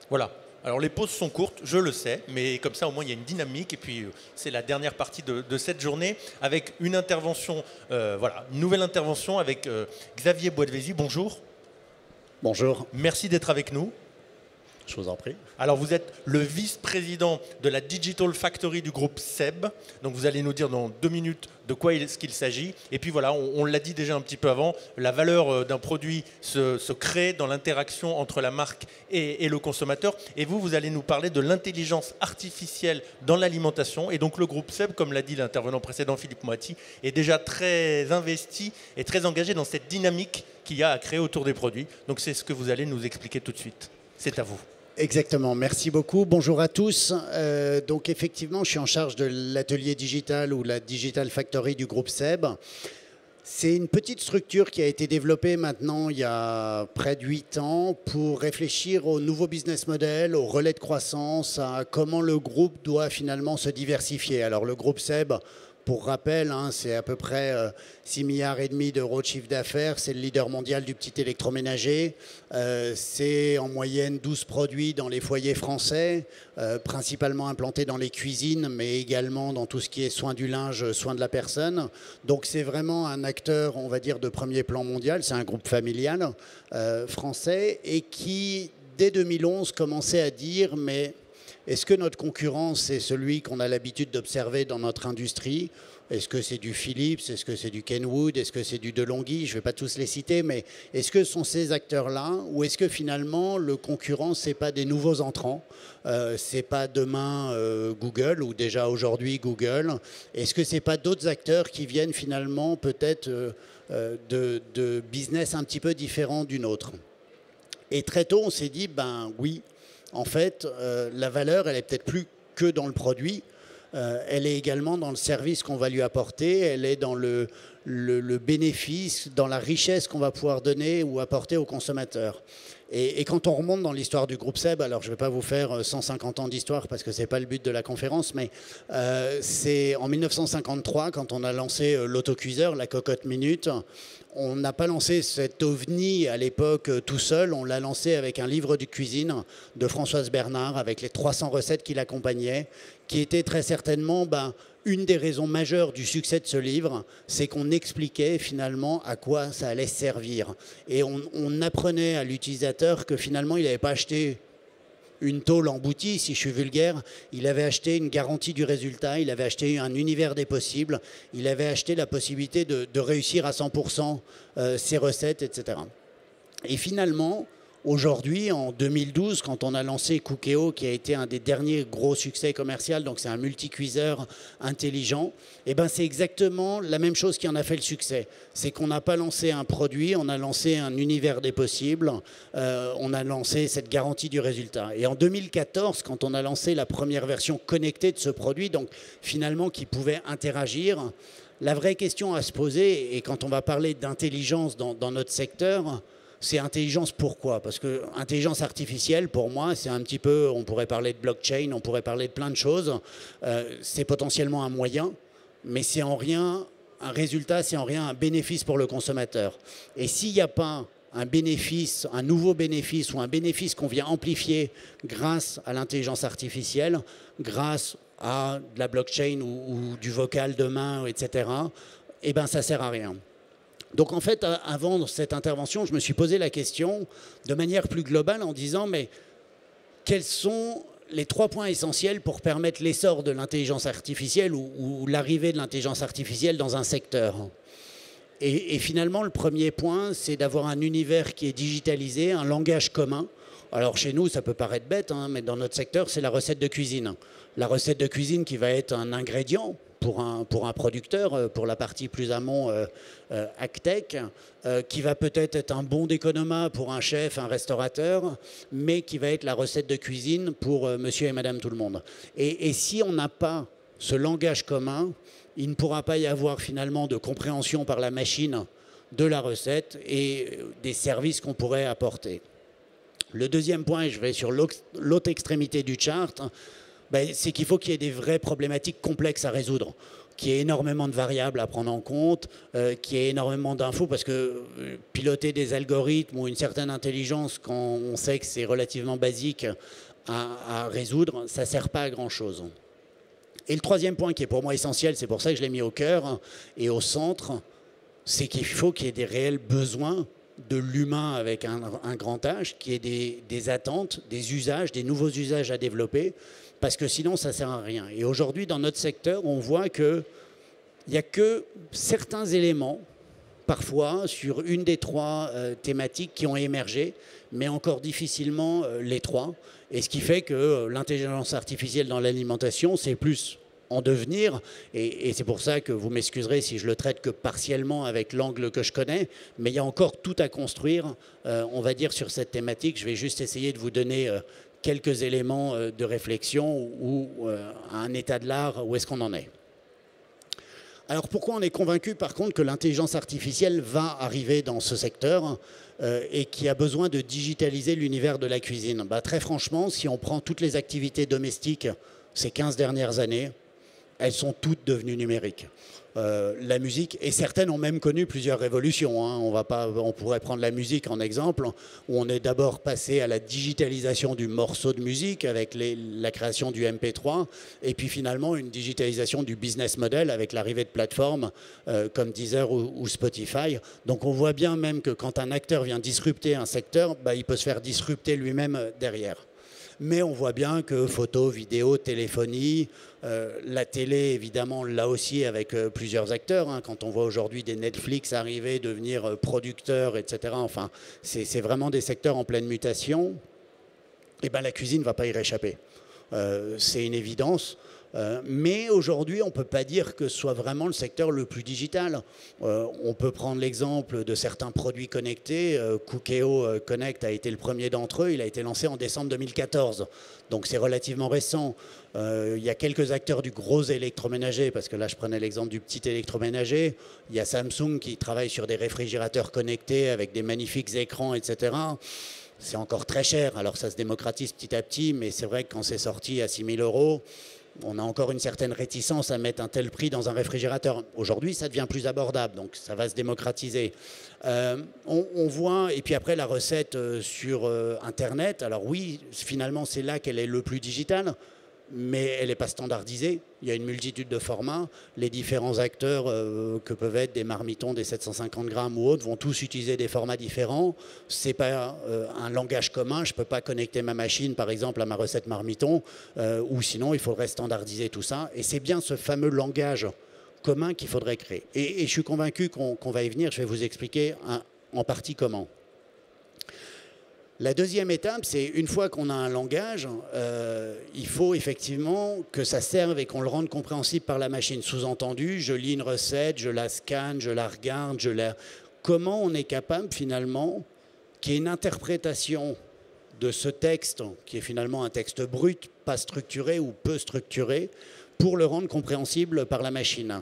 Voilà. Alors les pauses sont courtes, je le sais, mais comme ça au moins il y a une dynamique et puis c'est la dernière partie de cette journée avec une intervention, voilà, une nouvelle intervention avec Xavier Boadvézy. Bonjour. Bonjour. Merci d'être avec nous. Je vous en prie. Alors vous êtes le vice-président de la Digital Factory du groupe SEB. Donc vous allez nous dire dans 2 minutes de quoi est-ce qu'il s'agit. Et puis voilà, on l'a dit déjà un petit peu avant, la valeur d'un produit se crée dans l'interaction entre la marque et le consommateur. Et vous allez nous parler de l'intelligence artificielle dans l'alimentation. Et donc le groupe SEB, comme l'a dit l'intervenant précédent Philippe Moati, est déjà très investi et très engagé dans cette dynamique qu'il y a à créer autour des produits. Donc c'est ce que vous allez nous expliquer tout de suite. C'est à vous. Exactement, merci beaucoup. Bonjour à tous. Donc effectivement, je suis en charge de l'atelier digital ou la Digital Factory du groupe SEB. C'est une petite structure qui a été développée maintenant il y a près de 8 ans pour réfléchir au nouveau business model, au relais de croissance, à comment le groupe doit finalement se diversifier. Alors le groupe SEB, pour rappel, c'est à peu près 6,5 milliards d'euros de chiffre d'affaires. C'est le leader mondial du petit électroménager. C'est en moyenne 12 produits dans les foyers français, principalement implantés dans les cuisines, mais également dans tout ce qui est soins du linge, soins de la personne. Donc c'est vraiment un acteur, on va dire, de premier plan mondial. C'est un groupe familial français et qui, dès 2011, commençait à dire « mais est-ce que notre concurrent, c'est celui qu'on a l'habitude d'observer dans notre industrie ? Est-ce que c'est du Philips ? Est-ce que c'est du Kenwood ? Est-ce que c'est du DeLonghi ? Je ne vais pas tous les citer, mais est-ce que ce sont ces acteurs-là ? Ou est-ce que finalement, le concurrent, ce n'est pas des nouveaux entrants ? Ce n'est pas demain Google, ou déjà aujourd'hui Google. Est-ce que ce n'est pas d'autres acteurs qui viennent finalement peut-être de business un petit peu différents du nôtre ? Et très tôt, on s'est dit, ben oui, en fait, la valeur, elle est peut-être plus que dans le produit, elle est également dans le service qu'on va lui apporter, elle est dans le bénéfice, dans la richesse qu'on va pouvoir donner ou apporter aux consommateurs. Et quand on remonte dans l'histoire du groupe SEB, alors je ne vais pas vous faire 150 ans d'histoire parce que ce n'est pas le but de la conférence, mais c'est en 1953 quand on a lancé l'autocuiseur, la cocotte minute. On n'a pas lancé cet ovni à l'époque tout seul, on l'a lancé avec un livre de cuisine de Françoise Bernard, avec les 300 recettes qui l'accompagnaient, qui était très certainement une des raisons majeures du succès de ce livre, c'est qu'on expliquait finalement à quoi ça allait servir. Et on apprenait à l'utilisateur que finalement il n'avait pas acheté une tôle emboutie, si je suis vulgaire, il avait acheté une garantie du résultat, il avait acheté un univers des possibles, il avait acheté la possibilité de réussir à 100% ses recettes, etc. Et finalement, aujourd'hui, en 2012, quand on a lancé Cookéo, qui a été un des derniers gros succès commerciaux, donc c'est un multicuiseur intelligent, et c'est exactement la même chose qui en a fait le succès. C'est qu'on n'a pas lancé un produit, on a lancé un univers des possibles, on a lancé cette garantie du résultat. Et en 2014, quand on a lancé la première version connectée de ce produit, donc finalement qui pouvait interagir, la vraie question à se poser, et quand on va parler d'intelligence dans notre secteur, c'est intelligence pourquoi ? Parce que intelligence artificielle, pour moi, c'est un petit peu, on pourrait parler de blockchain, on pourrait parler de plein de choses. C'est potentiellement un moyen, mais c'est en rien un résultat, c'est en rien un bénéfice pour le consommateur. Et s'il n'y a pas un bénéfice, un nouveau bénéfice ou un bénéfice qu'on vient amplifier grâce à l'intelligence artificielle, grâce à de la blockchain ou du vocal demain, etc., ça ne sert à rien. Donc en fait, avant cette intervention, je me suis posé la question de manière plus globale en disant mais quels sont les 3 points essentiels pour permettre l'essor de l'intelligence artificielle ou l'arrivée de l'intelligence artificielle dans un secteur ? Et finalement, le premier point, c'est d'avoir un univers qui est digitalisé, un langage commun. Alors chez nous, ça peut paraître bête, mais dans notre secteur, c'est la recette de cuisine. La recette de cuisine qui va être un ingrédient pour un producteur, pour la partie plus amont AgTech, qui va peut-être être un bon d'économat pour un chef, un restaurateur, mais qui va être la recette de cuisine pour monsieur et madame tout le monde. Et si on n'a pas ce langage commun, il ne pourra pas y avoir finalement de compréhension par la machine de la recette et des services qu'on pourrait apporter. Le deuxième point, et je vais sur l'autre extrémité du chart, c'est qu'il faut qu'il y ait des vraies problématiques complexes à résoudre. qui ait énormément de variables à prendre en compte, qui ait énormément d'infos, parce que piloter des algorithmes ou une certaine intelligence quand on sait que c'est relativement basique à résoudre, ça ne sert pas à grand-chose. Et le troisième point qui est pour moi essentiel, c'est pour ça que je l'ai mis au cœur et au centre, c'est qu'il faut qu'il y ait des réels besoins de l'humain avec un grand H, qu'il y ait des attentes, des usages, des nouveaux usages à développer, parce que sinon ça ne sert à rien. Et aujourd'hui, dans notre secteur, on voit qu'il n'y a que certains éléments, parfois, sur une des trois thématiques qui ont émergé, mais encore difficilement les trois. Et ce qui fait que l'intelligence artificielle dans l'alimentation, c'est plus en devenir, et c'est pour ça que vous m'excuserez si je le traite que partiellement avec l'angle que je connais, mais il y a encore tout à construire, on va dire, sur cette thématique. Je vais juste essayer de vous donner quelques éléments de réflexion ou un état de l'art, où est-ce qu'on en est. Alors pourquoi on est convaincu par contre que l'intelligence artificielle va arriver dans ce secteur et qui a besoin de digitaliser l'univers de la cuisine? Très franchement, si on prend toutes les activités domestiques ces 15 dernières années, elles sont toutes devenues numériques. La musique, et certaines ont même connu plusieurs révolutions. Hein. On pourrait prendre la musique en exemple, où on est d'abord passé à la digitalisation du morceau de musique avec la création du MP3, et puis finalement une digitalisation du business model avec l'arrivée de plateformes comme Deezer ou Spotify. Donc on voit bien même que quand un acteur vient disrupter un secteur, il peut se faire disrupter lui-même derrière. Mais on voit bien que photo, vidéo, téléphonie, la télé, évidemment, là aussi avec plusieurs acteurs. Hein, quand on voit aujourd'hui des Netflix arriver, devenir producteurs, etc. Enfin, c'est vraiment des secteurs en pleine mutation. Et la cuisine ne va pas y réchapper. C'est une évidence. Mais aujourd'hui, on ne peut pas dire que ce soit vraiment le secteur le plus digital. On peut prendre l'exemple de certains produits connectés. Cookéo Connect a été le premier d'entre eux. Il a été lancé en décembre 2014. Donc c'est relativement récent. Il y a quelques acteurs du gros électroménager, parce que là je prenais l'exemple du petit électroménager. Il y a Samsung qui travaille sur des réfrigérateurs connectés avec des magnifiques écrans, etc. C'est encore très cher. Alors ça se démocratise petit à petit, mais c'est vrai que quand c'est sorti à 6 000 €, on a encore une certaine réticence à mettre un tel prix dans un réfrigérateur. Aujourd'hui, ça devient plus abordable, donc ça va se démocratiser. On voit, et puis après la recette sur Internet, alors oui, finalement c'est là qu'elle est le plus digitale, mais elle n'est pas standardisée. Il y a une multitude de formats. Les différents acteurs que peuvent être des marmitons, des 750 grammes ou autres, vont tous utiliser des formats différents. Ce n'est pas un langage commun. Je ne peux pas connecter ma machine, par exemple, à ma recette marmiton, ou sinon, il faudrait standardiser tout ça. Et c'est bien ce fameux langage commun qu'il faudrait créer. Et je suis convaincu qu'on va y venir. Je vais vous expliquer en partie comment. La deuxième étape, c'est une fois qu'on a un langage, il faut effectivement que ça serve et qu'on le rende compréhensible par la machine. Sous-entendu, je lis une recette, je la scanne, je la regarde, Comment on est capable finalement qu'il y ait une interprétation de ce texte, qui est finalement un texte brut, pas structuré ou peu structuré, pour le rendre compréhensible par la machine.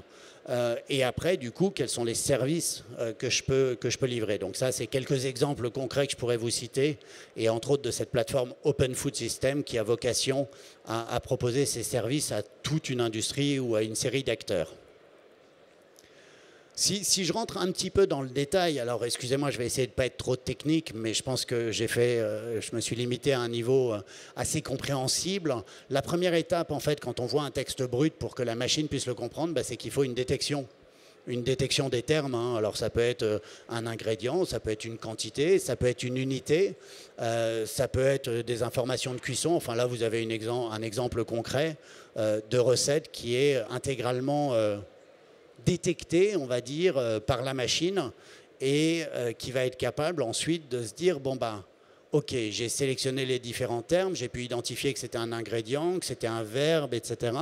Et après, du coup, quels sont les services que je peux livrer. Donc ça, c'est quelques exemples concrets que je pourrais vous citer, et entre autres de cette plateforme Open Food System qui a vocation à proposer ces services à toute une industrie ou à une série d'acteurs. Si je rentre un petit peu dans le détail, alors excusez-moi, je vais essayer de ne pas être trop technique, mais je pense que je me suis limité à un niveau assez compréhensible. La première étape, en fait, quand on voit un texte brut pour que la machine puisse le comprendre, c'est qu'il faut une détection des termes. Hein. Alors ça peut être un ingrédient, ça peut être une quantité, ça peut être une unité, ça peut être des informations de cuisson. Enfin là, vous avez un exemple concret de recette qui est intégralement détecté, on va dire, par la machine, et qui va être capable ensuite de se dire, ok, j'ai sélectionné les différents termes, j'ai pu identifier que c'était un ingrédient, que c'était un verbe, etc.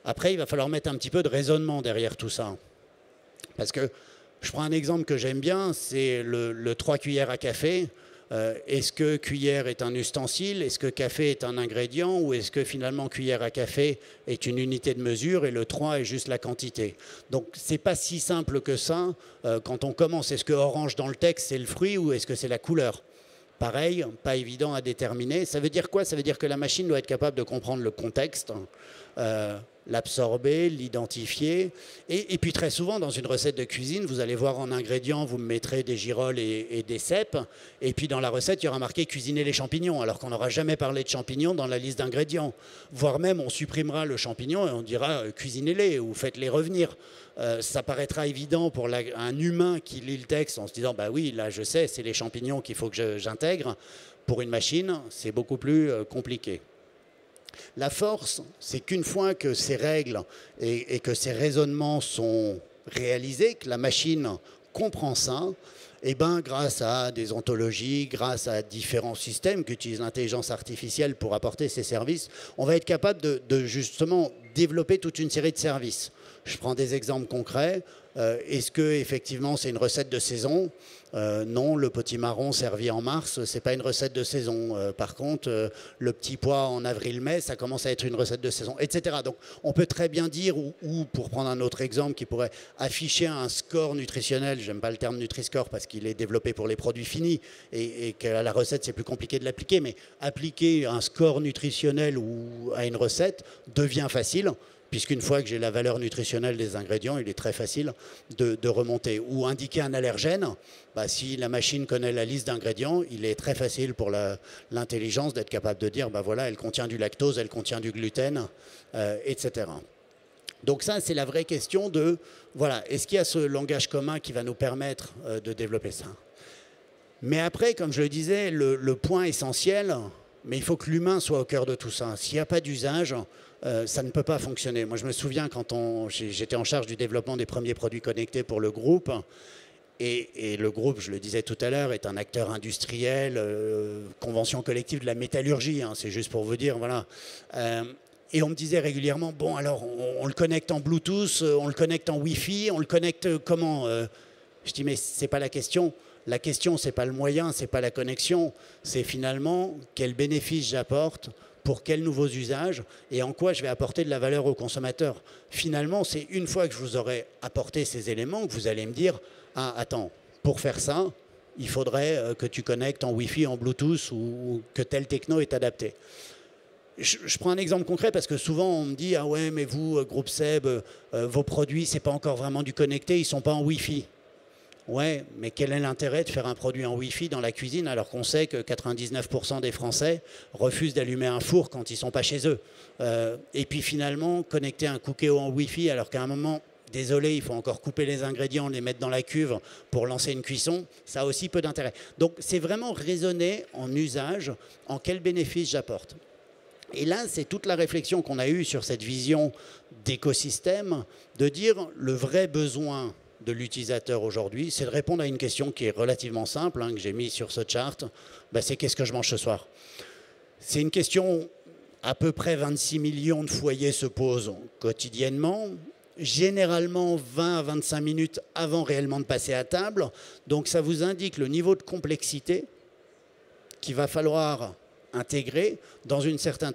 Après, il va falloir mettre un petit peu de raisonnement derrière tout ça. Parce que, je prends un exemple que j'aime bien, c'est le 3 cuillères à café. Est-ce que cuillère est un ustensile? Est-ce que café est un ingrédient? Ou est-ce que finalement cuillère à café est une unité de mesure et le 3 est juste la quantité? Donc c'est pas si simple que ça. Quand on commence, est-ce que orange dans le texte c'est le fruit ou est-ce que c'est la couleur? Pareil, pas évident à déterminer. Ça veut dire quoi? Ça veut dire que la machine doit être capable de comprendre le contexte, l'absorber, l'identifier. Et puis très souvent, dans une recette de cuisine, vous allez voir en ingrédients, vous me mettrez des girolles et des cèpes. Et puis dans la recette, il y aura marqué cuisiner les champignons, alors qu'on n'aura jamais parlé de champignons dans la liste d'ingrédients. Voire même, on supprimera le champignon et on dira cuisinez-les ou faites-les revenir. Ça paraîtra évident pour un humain qui lit le texte en se disant bah oui, là je sais, c'est les champignons qu'il faut que j'intègre. Pour une machine, c'est beaucoup plus compliqué. La force, c'est qu'une fois que ces règles et que ces raisonnements sont réalisés, que la machine comprend ça, et ben, grâce à des ontologies, grâce à différents systèmes qu'utilise l'intelligence artificielle pour apporter ces services, on va être capable de justement développer toute une série de services. Je prends des exemples concrets. Est-ce que effectivement c'est une recette de saison? Non, le potimarron servi en mars, c'est pas une recette de saison. Par contre, le petit pois en avril-mai, ça commence à être une recette de saison, etc. Donc, on peut très bien dire, ou pour prendre un autre exemple qui pourrait afficher un score nutritionnel, j'aime pas le terme Nutri-Score parce qu'il est développé pour les produits finis et qu'à la recette c'est plus compliqué de l'appliquer, mais appliquer un score nutritionnel ou à une recette devient facile. Puisqu'une fois que j'ai la valeur nutritionnelle des ingrédients, il est très facile de remonter. Ou indiquer un allergène, bah, si la machine connaît la liste d'ingrédients, il est très facile pour l'intelligence d'être capable de dire, bah voilà, elle contient du lactose, elle contient du gluten, etc. Donc ça, c'est la vraie question de, voilà, est-ce qu'il y a ce langage commun qui va nous permettre de développer ça? Mais après, comme je le disais, le point essentiel, mais il faut que l'humain soit au cœur de tout ça. S'il n'y a pas d'usage, ça ne peut pas fonctionner. Moi, je me souviens quand j'étais en charge du développement des premiers produits connectés pour le groupe. Et le groupe, je le disais tout à l'heure, est un acteur industriel, convention collective de la métallurgie. Hein, c'est juste pour vous dire, voilà. Et on me disait régulièrement, bon, alors, on le connecte en Bluetooth, on le connecte en Wi-Fi, on le connecte comment? Je dis, mais c'est pas la question. La question, c'est pas le moyen, c'est pas la connexion. C'est finalement quel bénéfice j'apporte, pour quels nouveaux usages et en quoi je vais apporter de la valeur au consommateur. Finalement, c'est une fois que je vous aurai apporté ces éléments que vous allez me dire « Ah, attends, pour faire ça, il faudrait que tu connectes en Wi-Fi, en Bluetooth ou que tel techno est adapté. » Je prends un exemple concret parce que souvent on me dit « Ah ouais, mais vous, groupe Seb, vos produits, c'est pas encore vraiment du connecté, ils sont pas en Wi-Fi. » Ouais, mais quel est l'intérêt de faire un produit en Wi-Fi dans la cuisine alors qu'on sait que 99% des Français refusent d'allumer un four quand ils ne sont pas chez eux. Et puis finalement, connecter un Cookéo en Wi-Fi alors qu'à un moment, désolé, il faut encore couper les ingrédients, les mettre dans la cuve pour lancer une cuisson, ça a aussi peu d'intérêt. Donc c'est vraiment raisonner en usage, en quel bénéfice j'apporte. Et là, c'est toute la réflexion qu'on a eue sur cette vision d'écosystème, de dire le vrai besoin de l'utilisateur aujourd'hui, c'est de répondre à une question qui est relativement simple, hein, que j'ai mis sur ce chart, ben, c'est qu'est-ce que je mange ce soir? C'est une question à peu près 26 millions de foyers se posent quotidiennement, généralement 20 à 25 minutes avant réellement de passer à table, donc ça vous indique le niveau de complexité qu'il va falloir intégrer dans une certaine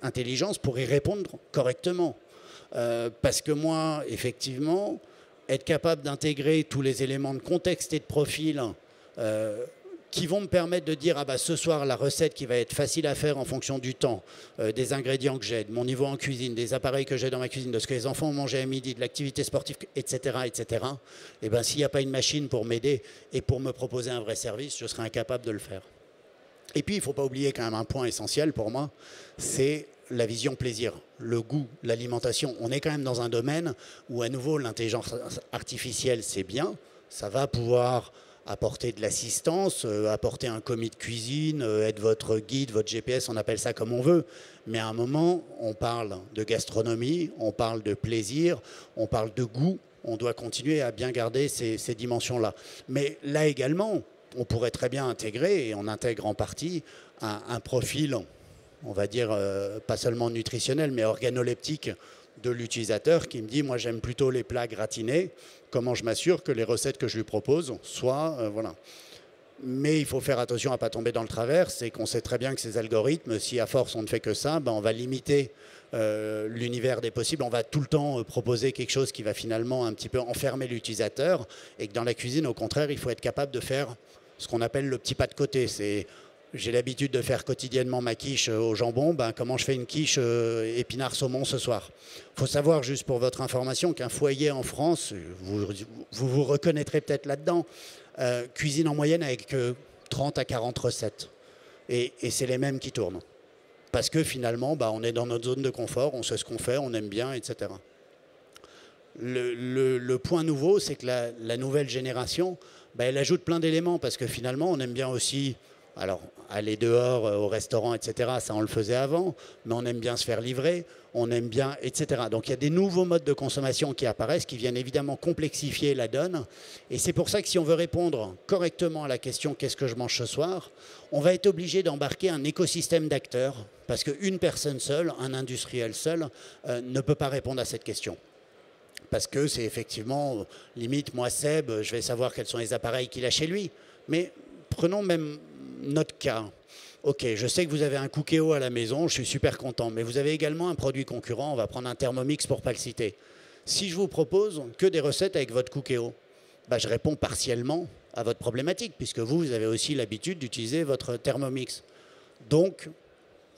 intelligence pour y répondre correctement. Parce que moi, effectivement, être capable d'intégrer tous les éléments de contexte et de profil qui vont me permettre de dire, ah bah, ce soir, la recette qui va être facile à faire en fonction du temps, des ingrédients que j'ai, de mon niveau en cuisine, des appareils que j'ai dans ma cuisine, de ce que les enfants ont mangé à midi, de l'activité sportive, etc., etc. Et ben, s'il n'y a pas une machine pour m'aider et pour me proposer un vrai service, je serai incapable de le faire. Et puis, il ne faut pas oublier quand même un point essentiel pour moi, c'est la vision plaisir, le goût, l'alimentation. On est quand même dans un domaine où, à nouveau, l'intelligence artificielle, c'est bien. Ça va pouvoir apporter de l'assistance, apporter un commis de cuisine, être votre guide, votre GPS, on appelle ça comme on veut. Mais à un moment, on parle de gastronomie, on parle de plaisir, on parle de goût. On doit continuer à bien garder ces dimensions-là. Mais là également, on pourrait très bien intégrer, et on intègre en partie, un profil, on va dire, pas seulement nutritionnel, mais organoleptique de l'utilisateur qui me dit, moi j'aime plutôt les plats gratinés, comment je m'assure que les recettes que je lui propose soient, voilà. Mais il faut faire attention à ne pas tomber dans le travers, c'est qu'on sait très bien que ces algorithmes, si à force on ne fait que ça, ben on va limiter l'univers des possibles, on va tout le temps proposer quelque chose qui va finalement un petit peu enfermer l'utilisateur, et que dans la cuisine, au contraire, il faut être capable de faire ce qu'on appelle le petit pas de côté, c'est j'ai l'habitude de faire quotidiennement ma quiche au jambon. Ben, comment je fais une quiche épinard saumon ce soir? Il faut savoir, juste pour votre information, qu'un foyer en France, vous reconnaîtrez peut-être là-dedans, cuisine en moyenne avec 30 à 40 recettes. Et c'est les mêmes qui tournent. Parce que finalement, on est dans notre zone de confort, on sait ce qu'on fait, on aime bien, etc. Le point nouveau, c'est que la nouvelle génération, elle ajoute plein d'éléments parce que finalement, on aime bien aussi, alors aller dehors au restaurant, etc., ça on le faisait avant, mais on aime bien se faire livrer, on aime bien, etc. Donc il y a des nouveaux modes de consommation qui apparaissent, qui viennent évidemment complexifier la donne. Et c'est pour ça que si on veut répondre correctement à la question « qu'est-ce que je mange ce soir ?», on va être obligé d'embarquer un écosystème d'acteurs, parce qu'une personne seule, un industriel seul, ne peut pas répondre à cette question. Parce que c'est effectivement, limite, moi, Seb, je vais savoir quels sont les appareils qu'il a chez lui. Mais prenons même notre cas. Ok, je sais que vous avez un Cookéo à la maison, je suis super content, mais vous avez également un produit concurrent, on va prendre un Thermomix pour ne pas le citer. Si je vous propose que des recettes avec votre Cookéo, je réponds partiellement à votre problématique, puisque vous avez aussi l'habitude d'utiliser votre Thermomix. Donc,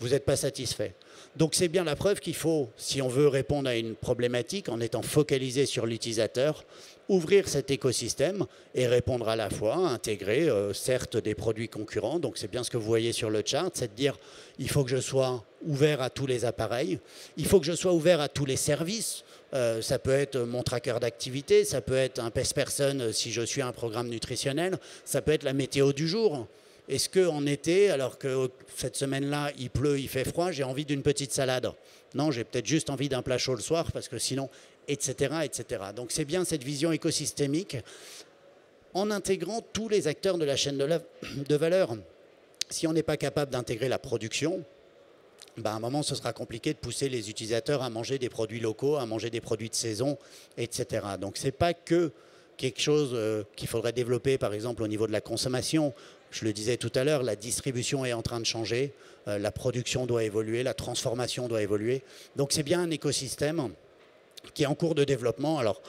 vous n'êtes pas satisfait. Donc c'est bien la preuve qu'il faut, si on veut répondre à une problématique en étant focalisé sur l'utilisateur, ouvrir cet écosystème et répondre à la fois, intégrer certes des produits concurrents, donc c'est bien ce que vous voyez sur le chart, c'est de dire il faut que je sois ouvert à tous les appareils, il faut que je sois ouvert à tous les services, ça peut être mon tracker d'activité, ça peut être un pest person si je suis un programme nutritionnel, ça peut être la météo du jour. Est-ce qu'en été, alors que cette semaine-là, il pleut, il fait froid, j'ai envie d'une petite salade? Non, j'ai peut-être juste envie d'un plat chaud le soir, parce que sinon, etc., etc. Donc c'est bien cette vision écosystémique, en intégrant tous les acteurs de la chaîne de valeur. Si on n'est pas capable d'intégrer la production, à un moment, ce sera compliqué de pousser les utilisateurs à manger des produits locaux, à manger des produits de saison, etc. Donc ce n'est pas que quelque chose qu'il faudrait développer, par exemple, au niveau de la consommation. Je le disais tout à l'heure, la distribution est en train de changer, la production doit évoluer, la transformation doit évoluer. Donc c'est bien un écosystème qui est en cours de développement. Alors,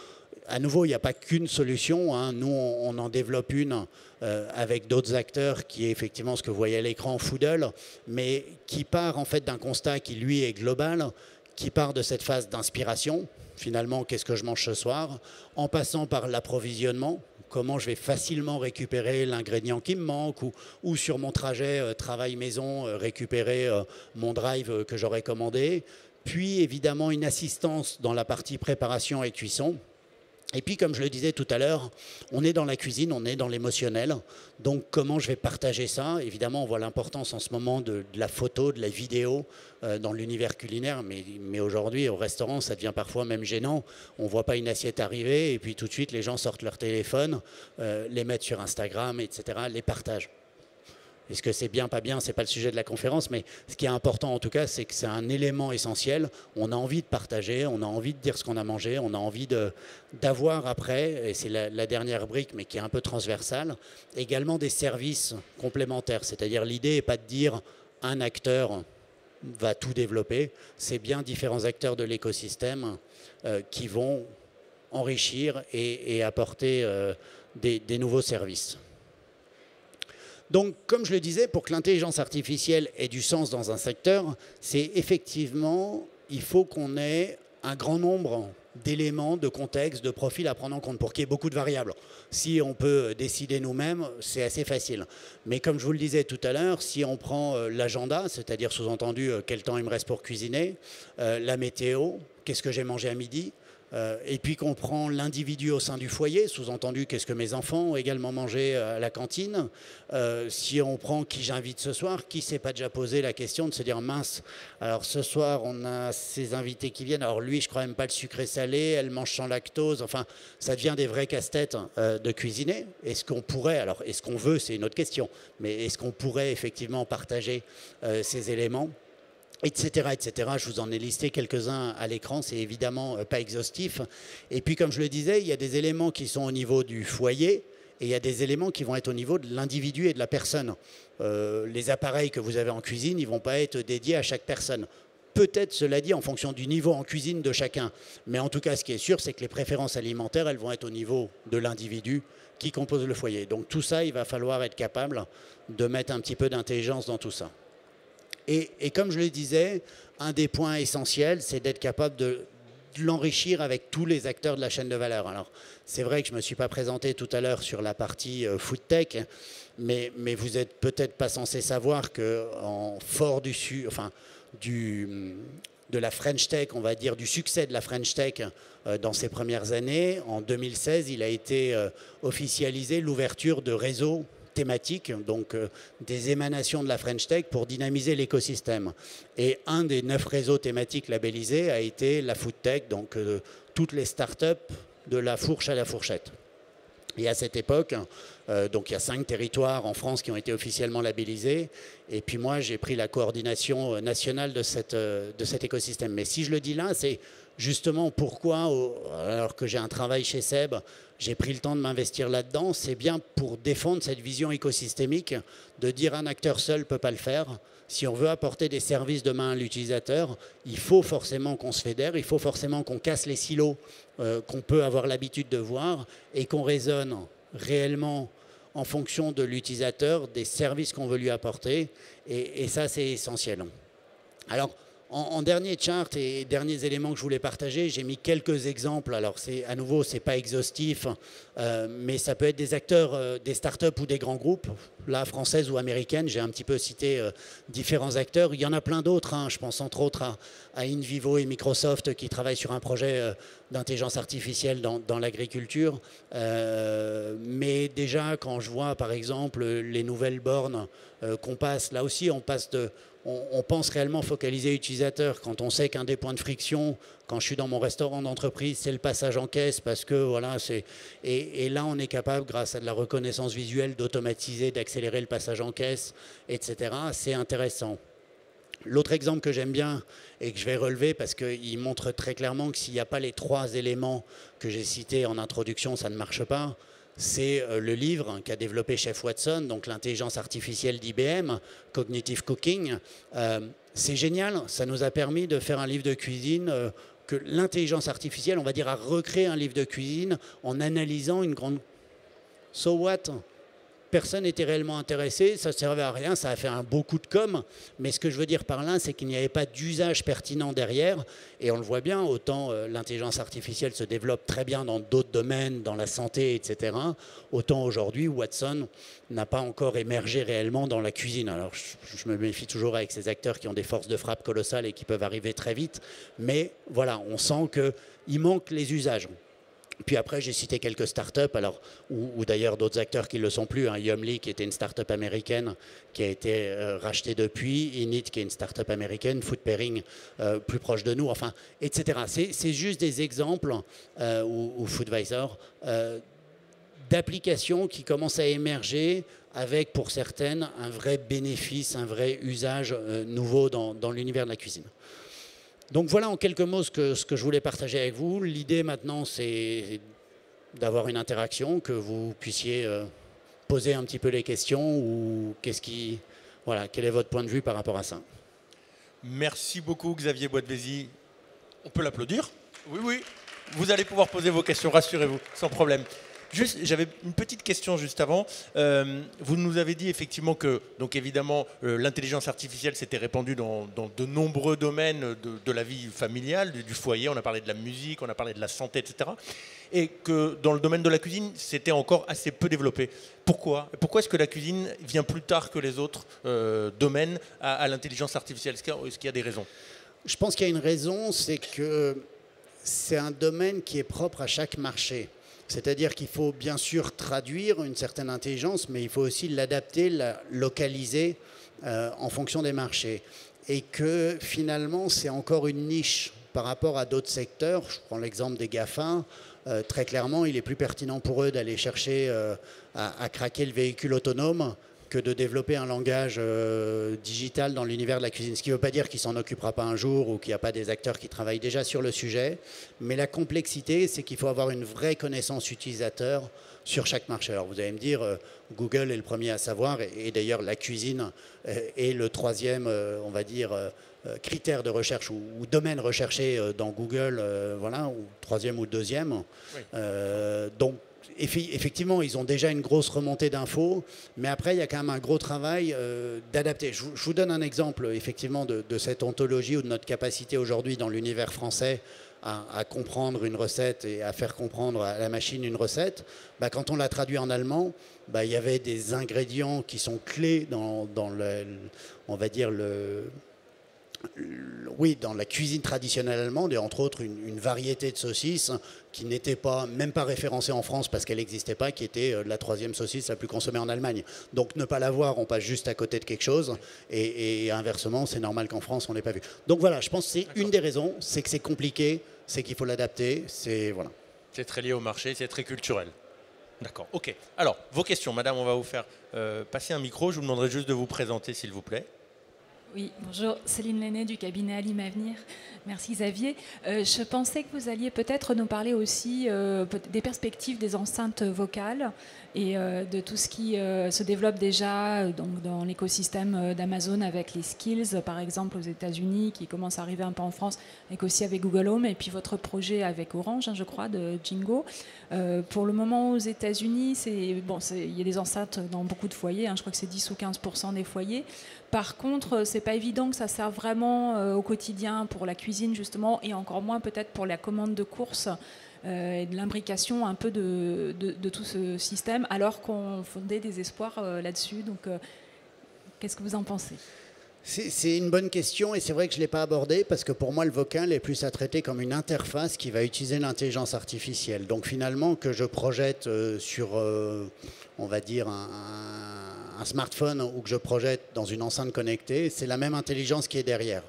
à nouveau, il n'y a pas qu'une solution, hein. Nous, on en développe une avec d'autres acteurs qui est effectivement ce que vous voyez à l'écran, Foodle, mais qui part en fait d'un constat qui, lui, est global, qui part de cette phase d'inspiration. Finalement, qu'est-ce que je mange ce soir? En passant par l'approvisionnement, comment je vais facilement récupérer l'ingrédient qui me manque ou sur mon trajet travail-maison, récupérer mon drive que j'aurais commandé. Puis, évidemment, une assistance dans la partie préparation et cuisson. Et puis, comme je le disais tout à l'heure, on est dans la cuisine, on est dans l'émotionnel. Donc, comment je vais partager ça? Évidemment, on voit l'importance en ce moment de la photo, de la vidéo dans l'univers culinaire. Mais aujourd'hui, au restaurant, ça devient parfois même gênant. On ne voit pas une assiette arriver et puis tout de suite, les gens sortent leur téléphone, les mettent sur Instagram, etc., les partagent. Est-ce que c'est bien, pas bien? Ce n'est pas le sujet de la conférence, mais ce qui est important en tout cas, c'est que c'est un élément essentiel. On a envie de partager, on a envie de dire ce qu'on a mangé, on a envie d'avoir après, et c'est la dernière brique, mais qui est un peu transversale, également des services complémentaires. C'est-à-dire l'idée n'est pas de dire un acteur va tout développer, c'est bien différents acteurs de l'écosystème qui vont enrichir et apporter des nouveaux services. Donc, comme je le disais, pour que l'intelligence artificielle ait du sens dans un secteur, c'est effectivement, il faut qu'on ait un grand nombre d'éléments, de contextes, de profils à prendre en compte pour qu'il y ait beaucoup de variables. Si on peut décider nous-mêmes, c'est assez facile. Mais comme je vous le disais tout à l'heure, si on prend l'agenda, c'est-à-dire sous-entendu quel temps il me reste pour cuisiner, la météo, qu'est-ce que j'ai mangé à midi, et puis qu'on prend l'individu au sein du foyer, sous-entendu qu'est-ce que mes enfants ont également mangé à la cantine. Si on prend qui j'invite ce soir, qui s'est pas déjà posé la question de se dire mince, alors ce soir on a ces invités qui viennent, alors lui je crois même pas le sucré salé, elle mange sans lactose, enfin ça devient des vrais casse-têtes de cuisiner. Est-ce qu'on pourrait, alors est-ce qu'on veut, c'est une autre question, mais est-ce qu'on pourrait effectivement partager ces éléments, etc., etc. Je vous en ai listé quelques-uns à l'écran, c'est évidemment pas exhaustif. Et puis, comme je le disais, il y a des éléments qui sont au niveau du foyer et il y a des éléments qui vont être au niveau de l'individu et de la personne. Les appareils que vous avez en cuisine, ils ne vont pas être dédiés à chaque personne. Peut-être, cela dit, en fonction du niveau en cuisine de chacun. Mais en tout cas, ce qui est sûr, c'est que les préférences alimentaires, elles vont être au niveau de l'individu qui composent le foyer. Donc tout ça, il va falloir être capable de mettre un petit peu d'intelligence dans tout ça. Et comme je le disais, un des points essentiels, c'est d'être capable de l'enrichir avec tous les acteurs de la chaîne de valeur. Alors, c'est vrai que je ne me suis pas présenté tout à l'heure sur la partie food tech, mais vous n'êtes peut-être pas censé savoir qu'en fort de la French Tech, on va dire du succès de la French Tech dans ses premières années, en 2016, il a été officialisé l'ouverture de réseaux thématiques, donc des émanations de la French Tech pour dynamiser l'écosystème. Et un des 9 réseaux thématiques labellisés a été la Food Tech, donc toutes les startups de la fourche à la fourchette. Et à cette époque, donc il y a 5 territoires en France qui ont été officiellement labellisés. Et puis moi, j'ai pris la coordination nationale de cet écosystème. Mais si je le dis là, c'est justement pourquoi, alors que j'ai un travail chez Seb, j'ai pris le temps de m'investir là-dedans. C'est bien pour défendre cette vision écosystémique, de dire un acteur seul ne peut pas le faire. Si on veut apporter des services demain à l'utilisateur, il faut forcément qu'on se fédère, il faut forcément qu'on casse les silos qu'on peut avoir l'habitude de voir et qu'on raisonne réellement en fonction de l'utilisateur, des services qu'on veut lui apporter. Et ça, c'est essentiel. Alors, en dernier chart et derniers éléments que je voulais partager, j'ai mis quelques exemples. Alors, à nouveau, ce n'est pas exhaustif, mais ça peut être des acteurs, des startups ou des grands groupes, là, françaises ou américaines. J'ai un petit peu cité différents acteurs. Il y en a plein d'autres. Je pense entre autres à InVivo et Microsoft qui travaillent sur un projet d'intelligence artificielle dans l'agriculture. Mais déjà, quand je vois, par exemple, les nouvelles bornes qu'on passe, là aussi, on pense réellement focaliser l'utilisateur quand on sait qu'un des points de friction, quand je suis dans mon restaurant d'entreprise, c'est le passage en caisse parce que voilà, et là on est capable, grâce à de la reconnaissance visuelle, d'automatiser, d'accélérer le passage en caisse, etc. C'est intéressant. L'autre exemple que j'aime bien et que je vais relever parce qu'il montre très clairement que s'il n'y a pas les 3 éléments que j'ai cités en introduction, ça ne marche pas. C'est le livre qu'a développé Chef Watson, donc l'intelligence artificielle d'IBM, Cognitive Cooking. C'est génial, ça nous a permis de faire un livre de cuisine que l'intelligence artificielle, on va dire, a recréé un livre de cuisine en analysant une grande... So what ? Personne n'était réellement intéressé, ça ne servait à rien, ça a fait un beau coup de com', mais ce que je veux dire par là, c'est qu'il n'y avait pas d'usage pertinent derrière, et on le voit bien, autant l'intelligence artificielle se développe très bien dans d'autres domaines, dans la santé, etc., autant aujourd'hui, Watson n'a pas encore émergé réellement dans la cuisine. Alors je me méfie toujours avec ces acteurs qui ont des forces de frappe colossales et qui peuvent arriver très vite, mais voilà, on sent qu'il manque les usages. Puis après, j'ai cité quelques startups, alors, ou d'ailleurs d'autres acteurs qui ne le sont plus. Yumly, qui était une startup américaine, qui a été rachetée depuis. Init, qui est une startup américaine. Food Pairing, plus proche de nous, enfin, etc. C'est juste des exemples, ou Foodvisor, d'applications qui commencent à émerger avec, pour certaines, un vrai bénéfice, un vrai usage nouveau dans l'univers de la cuisine. Donc voilà en quelques mots ce que je voulais partager avec vous. L'idée maintenant, c'est d'avoir une interaction, que vous puissiez poser un petit peu les questions ou quel est votre point de vue par rapport à ça. Merci beaucoup Xavier Boitvézy. On peut l'applaudir ? Oui, oui. Vous allez pouvoir poser vos questions, rassurez-vous, sans problème. Juste, j'avais une petite question juste avant. Vous nous avez dit effectivement que, donc évidemment, l'intelligence artificielle s'était répandue dans de nombreux domaines de la vie familiale, du foyer. On a parlé de la musique, on a parlé de la santé, etc. Et que dans le domaine de la cuisine, c'était encore assez peu développé. Pourquoi est-ce que la cuisine vient plus tard que les autres domaines à l'intelligence artificielle ? Est-ce qu'il y a des raisons ? Je pense qu'il y a une raison, c'est que c'est un domaine qui est propre à chaque marché. C'est-à-dire qu'il faut bien sûr traduire une certaine intelligence, mais il faut aussi l'adapter, la localiser en fonction des marchés. Et que finalement, c'est encore une niche par rapport à d'autres secteurs. Je prends l'exemple des GAFA. Très clairement, il est plus pertinent pour eux d'aller chercher à craquer le véhicule autonome que de développer un langage digital dans l'univers de la cuisine. Ce qui ne veut pas dire qu'il ne s'en occupera pas un jour ou qu'il n'y a pas des acteurs qui travaillent déjà sur le sujet. Mais la complexité, c'est qu'il faut avoir une vraie connaissance utilisateur sur chaque marché. Alors vous allez me dire, Google est le premier à savoir, et d'ailleurs la cuisine est le troisième, on va dire, critère de recherche ou domaine recherché dans Google, voilà, ou troisième ou deuxième. Oui. Donc effectivement, ils ont déjà une grosse remontée d'infos, mais après, il y a quand même un gros travail d'adapter. Je vous donne un exemple, effectivement, de cette ontologie ou de notre capacité aujourd'hui dans l'univers français à comprendre une recette et à faire comprendre à la machine une recette. Bah, quand on l'a traduit en allemand, bah, il y avait des ingrédients qui sont clés dans on va dire oui, dans la cuisine traditionnelle allemande, et entre autres une variété de saucisses qui n'était même pas référencée en France parce qu'elle n'existait pas, qui était la troisième saucisse la plus consommée en Allemagne. Donc ne pas l'avoir, on passe juste à côté de quelque chose, et inversement, c'est normal qu'en France, on ne l'ait pas vu. Donc voilà, je pense que c'est une des raisons, c'est que c'est compliqué, c'est qu'il faut l'adapter, voilà. C'est très lié au marché, c'est très culturel. D'accord, ok. Alors, vos questions, madame, on va vous faire passer un micro, je vous demanderai juste de vous présenter, s'il vous plaît. Oui, bonjour, Céline Lenné du cabinet Alim Avenir. Merci Xavier. Je pensais que vous alliez peut-être nous parler aussi des perspectives des enceintes vocales et de tout ce qui se développe déjà donc, dans l'écosystème d'Amazon avec les Skills, par exemple aux États-Unis, qui commencent à arriver un peu en France, et aussi avec Google Home, et puis votre projet avec Orange, hein, je crois, de Jingo. Pour le moment, aux États-Unis, il y a des enceintes dans beaucoup de foyers, hein, je crois que c'est 10 ou 15% des foyers. Par contre, c'est pas évident que ça serve vraiment au quotidien pour la cuisine justement, et encore moins peut-être pour la commande de courses et de l'imbrication un peu de tout ce système, alors qu'on fondait des espoirs là-dessus. Donc, qu'est-ce que vous en pensez ? C'est une bonne question, et c'est vrai que je ne l'ai pas abordé parce que pour moi le vocal est plus à traiter comme une interface qui va utiliser l'intelligence artificielle. Donc finalement que je projette sur on va dire un smartphone ou que je projette dans une enceinte connectée, c'est la même intelligence qui est derrière.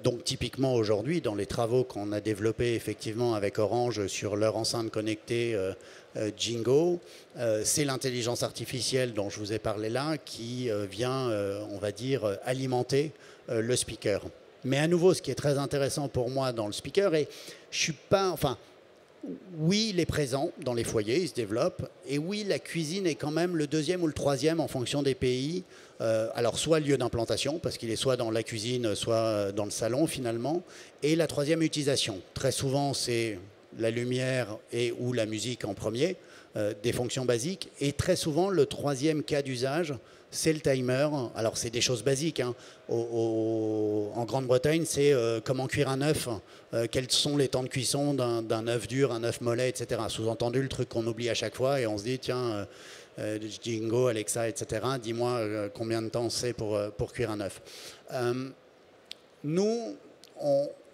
Donc typiquement aujourd'hui, dans les travaux qu'on a développés effectivement avec Orange sur leur enceinte connectée Jingo, c'est l'intelligence artificielle dont je vous ai parlé là qui vient, on va dire, alimenter le speaker. Mais à nouveau, ce qui est très intéressant pour moi dans le speaker, et je suis pas, enfin, oui, il est présent dans les foyers, il se développe. Et oui, la cuisine est quand même le deuxième ou le troisième en fonction des pays. Alors, soit lieu d'implantation, parce qu'il est soit dans la cuisine, soit dans le salon finalement. Et la troisième utilisation. Très souvent, c'est la lumière et ou la musique en premier, des fonctions basiques. Et très souvent, le troisième cas d'usage, c'est le timer. Alors, c'est des choses basiques. Hein. En Grande-Bretagne, c'est comment cuire un œuf, quels sont les temps de cuisson d'un œuf dur, un œuf mollet, etc. Sous-entendu, le truc qu'on oublie à chaque fois et on se dit, tiens, Jingo, Alexa, etc., dis-moi combien de temps c'est pour cuire un œuf. Nous,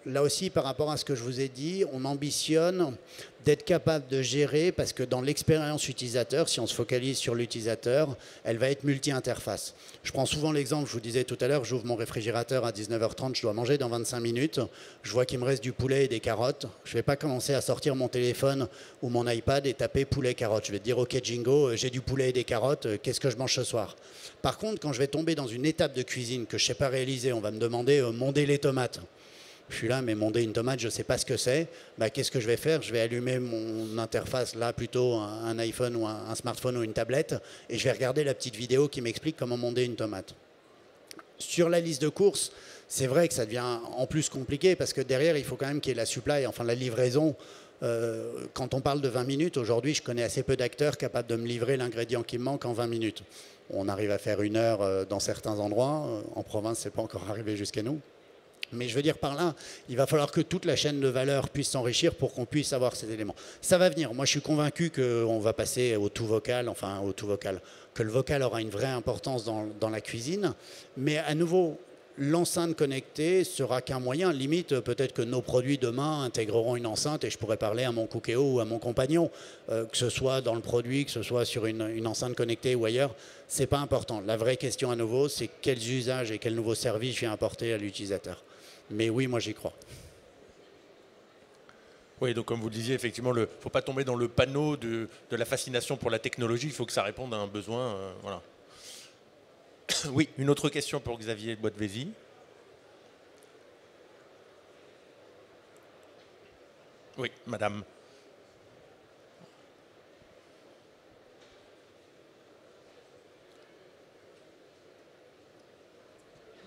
là aussi, par rapport à ce que je vous ai dit, on ambitionne d'être capable de gérer, parce que dans l'expérience utilisateur, si on se focalise sur l'utilisateur, elle va être multi-interface. Je prends souvent l'exemple, je vous disais tout à l'heure, j'ouvre mon réfrigérateur à 19h30, je dois manger dans 25 minutes, je vois qu'il me reste du poulet et des carottes, je ne vais pas commencer à sortir mon téléphone ou mon iPad et taper poulet-carottes. Je vais te dire, ok Jingo, j'ai du poulet et des carottes, qu'est-ce que je mange ce soir? Par contre, quand je vais tomber dans une étape de cuisine que je ne sais pas réaliser, on va me demander monder les tomates. Je suis là, mais monder une tomate, je ne sais pas ce que c'est. Bah, qu'est-ce que je vais faire? Je vais allumer mon interface, là plutôt un iPhone ou un smartphone ou une tablette, et je vais regarder la petite vidéo qui m'explique comment monder une tomate. Sur la liste de courses, c'est vrai que ça devient en plus compliqué, parce que derrière, il faut quand même qu'il y ait la supply, enfin la livraison. Quand on parle de 20 minutes, aujourd'hui, je connais assez peu d'acteurs capables de me livrer l'ingrédient qui me manque en 20 minutes. On arrive à faire 1 heure dans certains endroits. En province, ce n'est pas encore arrivé jusqu'à nous. Mais je veux dire par là, il va falloir que toute la chaîne de valeur puisse s'enrichir pour qu'on puisse avoir ces éléments. Ça va venir. Moi, je suis convaincu qu'on va passer au tout vocal, que le vocal aura une vraie importance dans la cuisine. Mais à nouveau, l'enceinte connectée sera qu'un moyen. Limite, peut-être que nos produits demain intégreront une enceinte et je pourrais parler à mon cookéo ou à mon compagnon, que ce soit dans le produit, que ce soit sur une enceinte connectée ou ailleurs. Ce n'est pas important. La vraie question à nouveau, c'est quels usages et quels nouveaux services je viens apporter à l'utilisateur. Mais oui, moi j'y crois. Oui, donc comme vous le disiez, effectivement, il ne faut pas tomber dans le panneau de la fascination pour la technologie, il faut que ça réponde à un besoin. Voilà. Oui, une autre question pour Xavier Boitvézy. Oui, madame.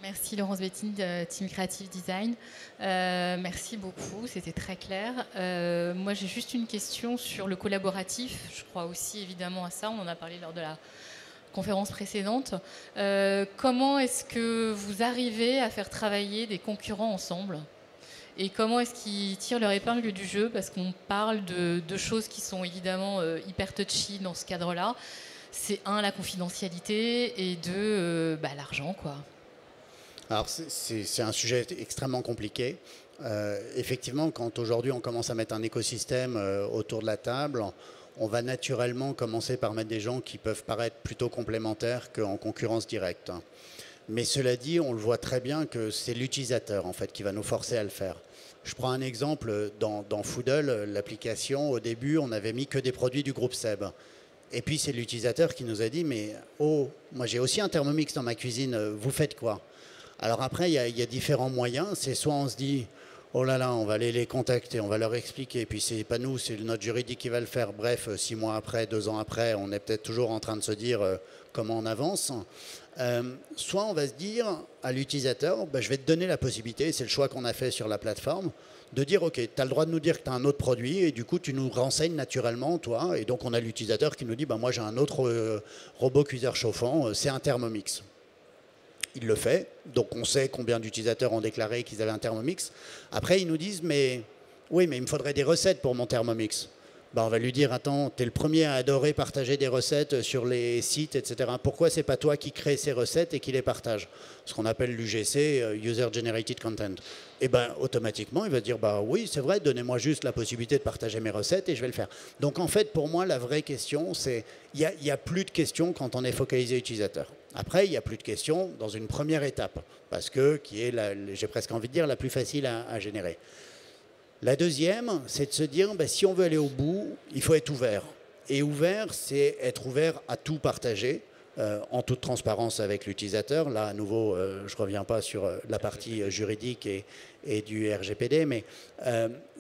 Merci Laurence Bettine de Team Creative Design. Merci beaucoup, c'était très clair. Moi j'ai juste une question sur le collaboratif. Je crois aussi évidemment à ça, on en a parlé lors de la conférence précédente. Comment est-ce que vous arrivez à faire travailler des concurrents ensemble ? Et comment est-ce qu'ils tirent leur épingle du jeu ? Parce qu'on parle de choses qui sont évidemment hyper touchy dans ce cadre-là. C'est un, la confidentialité, et deux, l'argent, quoi. Alors c'est un sujet extrêmement compliqué. Effectivement, quand aujourd'hui on commence à mettre un écosystème autour de la table, on va naturellement commencer par mettre des gens qui peuvent paraître plutôt complémentaires qu'en concurrence directe. Mais cela dit, on le voit très bien que c'est l'utilisateur en fait qui va nous forcer à le faire. Je prends un exemple, dans Foodle, l'application, au début, on n'avait mis que des produits du groupe Seb. Et puis c'est l'utilisateur qui nous a dit, mais oh, moi j'ai aussi un Thermomix dans ma cuisine, vous faites quoi ? Alors après, il y a différents moyens. C'est soit on se dit, oh là là, on va aller les contacter, on va leur expliquer, et puis c'est pas nous, c'est notre juridique qui va le faire. Bref, 6 mois après, 2 ans après, on est peut-être toujours en train de se dire comment on avance. Soit on va se dire à l'utilisateur, je vais te donner la possibilité, c'est le choix qu'on a fait sur la plateforme, de dire, ok, tu as le droit de nous dire que tu as un autre produit, et du coup, tu nous renseignes naturellement, toi. Et donc, on a l'utilisateur qui nous dit, moi, j'ai un autre robot cuiseur chauffant, c'est un Thermomix. Il le fait, donc on sait combien d'utilisateurs ont déclaré qu'ils avaient un Thermomix. Après, ils nous disent, oui, mais il me faudrait des recettes pour mon Thermomix. On va lui dire, attends, tu es le premier à adorer partager des recettes sur les sites, etc. Pourquoi c'est pas toi qui crée ces recettes et qui les partage ? Ce qu'on appelle l'UGC, User Generated Content. Et automatiquement, il va dire, oui, c'est vrai, donnez-moi juste la possibilité de partager mes recettes et je vais le faire. Donc en fait, pour moi, la vraie question, c'est, il n'y a plus de questions quand on est focalisé utilisateur. Après, il n'y a plus de questions dans une première étape, parce que, qui est, j'ai presque envie de dire, la plus facile à générer. La deuxième, c'est de se dire, si on veut aller au bout, il faut être ouvert. Et ouvert, c'est être ouvert à tout partager, en toute transparence avec l'utilisateur. Là, à nouveau, je ne reviens pas sur la partie juridique et du RGPD, mais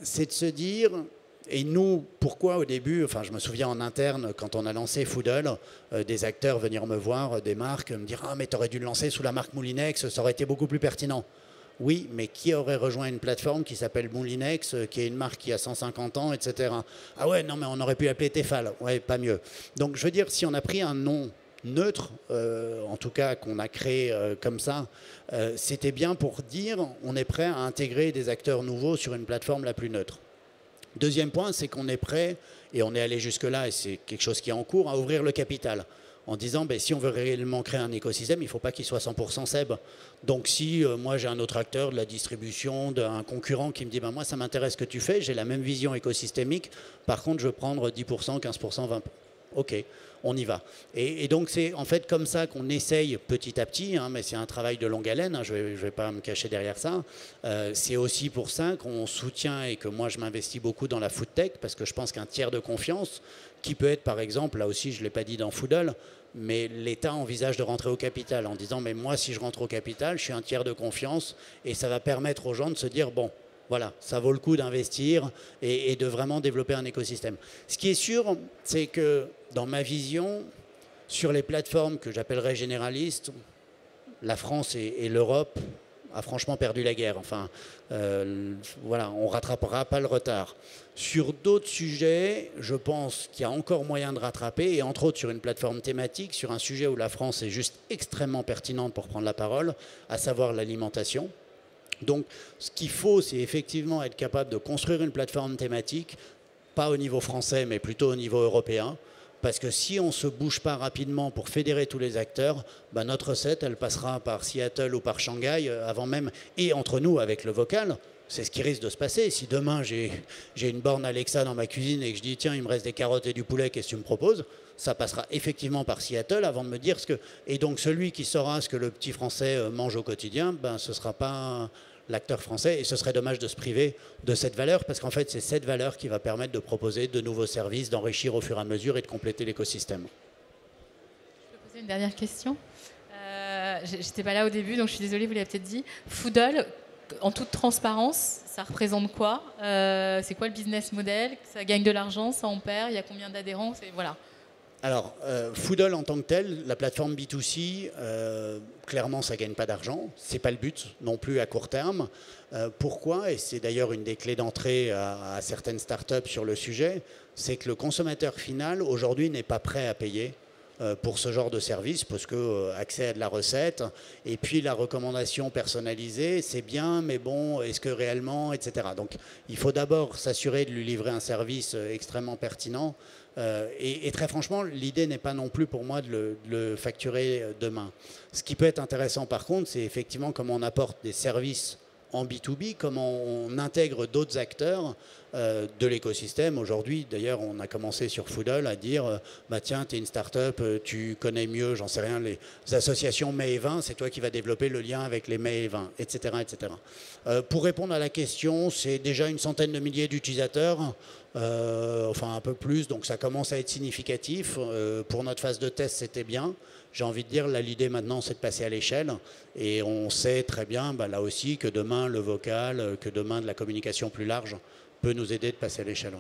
c'est de se dire, et nous, pourquoi au début, je me souviens en interne, quand on a lancé Foodle, des acteurs venir me voir, des marques, me dire « Ah, mais tu aurais dû le lancer sous la marque Moulinex, ça aurait été beaucoup plus pertinent ». Oui, mais qui aurait rejoint une plateforme qui s'appelle Moulinex, qui est une marque qui a 150 ans, etc. Ah ouais, non, mais on aurait pu l'appeler Tefal. Ouais, pas mieux. Donc, je veux dire, si on a pris un nom neutre, en tout cas qu'on a créé comme ça, c'était bien pour dire on est prêt à intégrer des acteurs nouveaux sur une plateforme la plus neutre. Deuxième point, c'est qu'on est prêt, et on est allé jusque-là, et c'est quelque chose qui est en cours, à ouvrir le capital. En disant, si on veut réellement créer un écosystème, il ne faut pas qu'il soit 100% Seb. Donc si moi j'ai un autre acteur de la distribution, d'un concurrent qui me dit, moi ça m'intéresse ce que tu fais, j'ai la même vision écosystémique, par contre je veux prendre 10%, 15%, 20%. Ok, on y va. Et donc c'est en fait comme ça qu'on essaye petit à petit, mais c'est un travail de longue haleine, je ne vais pas me cacher derrière ça. C'est aussi pour ça qu'on soutient et que moi je m'investis beaucoup dans la food tech, parce que je pense qu'un tiers de confiance, qui peut être par exemple, là aussi je ne l'ai pas dit dans Foodle, mais l'État envisage de rentrer au capital en disant, mais moi si je rentre au capital, je suis un tiers de confiance, et ça va permettre aux gens de se dire, voilà, ça vaut le coup d'investir et de vraiment développer un écosystème. Ce qui est sûr, c'est que dans ma vision, sur les plateformes que j'appellerais généralistes, la France et l'Europe a franchement perdu la guerre. Voilà, on ne rattrapera pas le retard. Sur d'autres sujets, je pense qu'il y a encore moyen de rattraper, et entre autres sur une plateforme thématique, sur un sujet où la France est juste extrêmement pertinente pour prendre la parole, à savoir l'alimentation. Donc, ce qu'il faut, c'est effectivement être capable de construire une plateforme thématique, pas au niveau français, mais plutôt au niveau européen. Parce que si on ne se bouge pas rapidement pour fédérer tous les acteurs, notre recette, elle passera par Seattle ou par Shanghai avant même. Et entre nous, avec le vocal, c'est ce qui risque de se passer. Si demain, j'ai une borne Alexa dans ma cuisine et que je dis, tiens, il me reste des carottes et du poulet, qu'est-ce que tu me proposes ? Ça passera effectivement par Seattle avant de me dire ce que... Et donc, celui qui saura ce que le petit Français mange au quotidien, ce ne sera pas l'acteur français, et ce serait dommage de se priver de cette valeur, parce qu'en fait, c'est cette valeur qui va permettre de proposer de nouveaux services, d'enrichir au fur et à mesure et de compléter l'écosystème. Je peux poser une dernière question. J'étais pas là au début, donc je suis désolée, vous l'avez peut-être dit. Foodle, en toute transparence, ça représente quoi ? C'est quoi le business model ? Ça gagne de l'argent, ça en perd ? Il y a combien d'adhérents ? Voilà. Alors, Foodle en tant que tel, la plateforme B2C, clairement, ça ne gagne pas d'argent. Ce n'est pas le but non plus à court terme. Pourquoi? Et c'est d'ailleurs une des clés d'entrée à certaines startups sur le sujet, c'est que le consommateur final, aujourd'hui, n'est pas prêt à payer pour ce genre de service, parce que accès à de la recette, et puis la recommandation personnalisée, c'est bien, mais bon, est-ce que réellement, etc. Donc, il faut d'abord s'assurer de lui livrer un service extrêmement pertinent. Et très franchement, l'idée n'est pas non plus pour moi de le facturer demain. Ce qui peut être intéressant par contre, c'est effectivement comment on apporte des services en B2B, comment on intègre d'autres acteurs de l'écosystème. Aujourd'hui, d'ailleurs, on a commencé sur Foodle à dire bah tiens, tu es une start-up, tu connais mieux, j'en sais rien, les associations mets et vins, c'est toi qui vas développer le lien avec les mets et vins, etc. etc. Pour répondre à la question, c'est déjà une centaine de milliers d'utilisateurs. Enfin un peu plus, donc ça commence à être significatif. Pour notre phase de test, c'était bien. J'ai envie de dire, là, l'idée maintenant, c'est de passer à l'échelle. Et on sait très bien, bah, là aussi, que demain, le vocal, que demain, de la communication plus large peut nous aider de passer à l'échelle.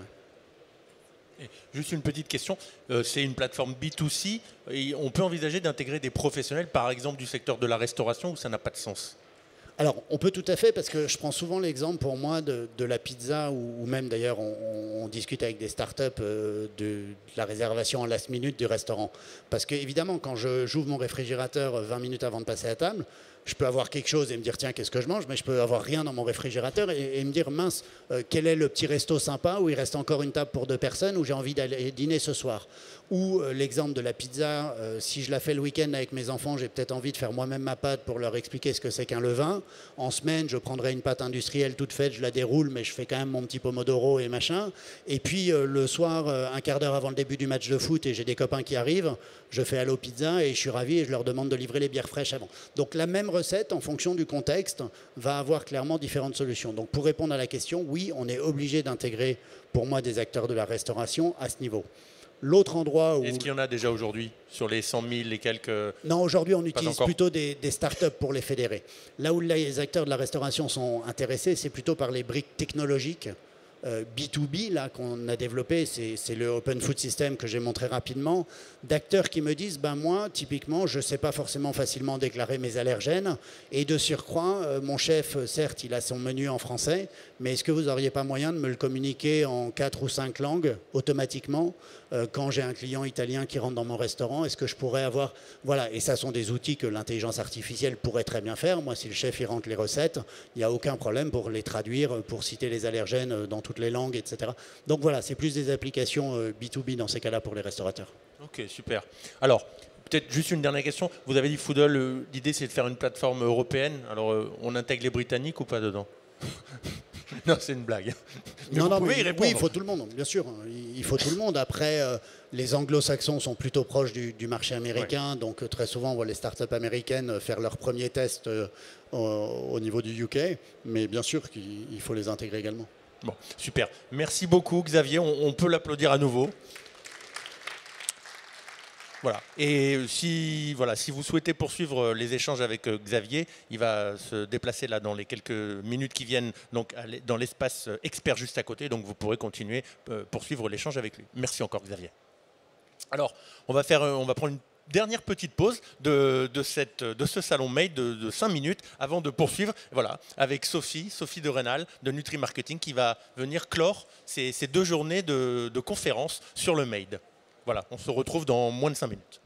Ouais. Juste une petite question, c'est une plateforme B2C, et on peut envisager d'intégrer des professionnels, par exemple du secteur de la restauration, où ça n'a pas de sens? Alors, on peut tout à fait, parce que je prends souvent l'exemple pour moi de la pizza, ou même d'ailleurs, on discute avec des startups de la réservation en last minute du restaurant. Parce qu'évidemment, quand j'ouvre mon réfrigérateur 20 minutes avant de passer à table, je peux avoir quelque chose et me dire tiens, qu'est-ce que je mange, mais je peux avoir rien dans mon réfrigérateur et me dire mince, quel est le petit resto sympa où il reste encore une table pour 2 personnes, où j'ai envie d'aller dîner ce soir. Ou l'exemple de la pizza, si je la fais le week-end avec mes enfants, j'ai peut-être envie de faire moi-même ma pâte pour leur expliquer ce que c'est qu'un levain. En semaine, je prendrai une pâte industrielle toute faite, je la déroule, mais je fais quand même mon petit pomodoro et machin. Et puis le soir, un quart d'heure avant le début du match de foot, et j'ai des copains qui arrivent, je fais Allo Pizza et je suis ravi et je leur demande de livrer les bières fraîches avant. Donc la même recette, en fonction du contexte, va avoir clairement différentes solutions. Donc pour répondre à la question, oui, on est obligé d'intégrer, pour moi, des acteurs de la restauration à ce niveau. L'autre endroit où... Est-ce qu'il y en a déjà aujourd'hui sur les 100 000 et quelques... Non, aujourd'hui, on utilise plutôt des startups pour les fédérer. Là où les acteurs de la restauration sont intéressés, c'est plutôt par les briques technologiques B2B là qu'on a développé, c'est le Open Food System que j'ai montré rapidement, d'acteurs qui me disent ben moi typiquement je ne sais pas forcément facilement déclarer mes allergènes et de surcroît mon chef certes il a son menu en français, mais est-ce que vous n'auriez pas moyen de me le communiquer en 4 ou 5 langues automatiquement quand j'ai un client italien qui rentre dans mon restaurant, est-ce que je pourrais avoir... Voilà, et ça sont des outils que l'intelligence artificielle pourrait très bien faire. Moi, si le chef il rentre les recettes, il n'y a aucun problème pour les traduire, pour citer les allergènes dans toutes les langues, etc. Donc voilà, c'est plus des applications B2B dans ces cas-là pour les restaurateurs. Ok, super. Alors, peut-être juste une dernière question. Vous avez dit Foodle, l'idée c'est de faire une plateforme européenne. Alors, on intègre les Britanniques ou pas dedans? Non, c'est une blague. Mais non, vous non, pouvez mais y répondre. Oui, il faut tout le monde, bien sûr. Il faut tout le monde. Après, les anglo-saxons sont plutôt proches du marché américain. Ouais. Donc, très souvent, on voit les startups américaines faire leurs premiers tests au niveau du UK. Mais bien sûr qu'il faut les intégrer également. Bon, super. Merci beaucoup, Xavier. On peut l'applaudir à nouveau. Voilà. Et si vous souhaitez poursuivre les échanges avec Xavier, il va se déplacer là dans les quelques minutes qui viennent, donc dans l'espace expert juste à côté. Donc vous pourrez continuer poursuivre l'échange avec lui. Merci encore, Xavier. Alors, on va prendre une dernière petite pause de ce salon Made de 5 minutes avant de poursuivre avec Sophie de Rénal de Nutri Marketing qui va venir clore ces 2 journées de conférences sur le Made. Voilà, on se retrouve dans moins de 5 minutes.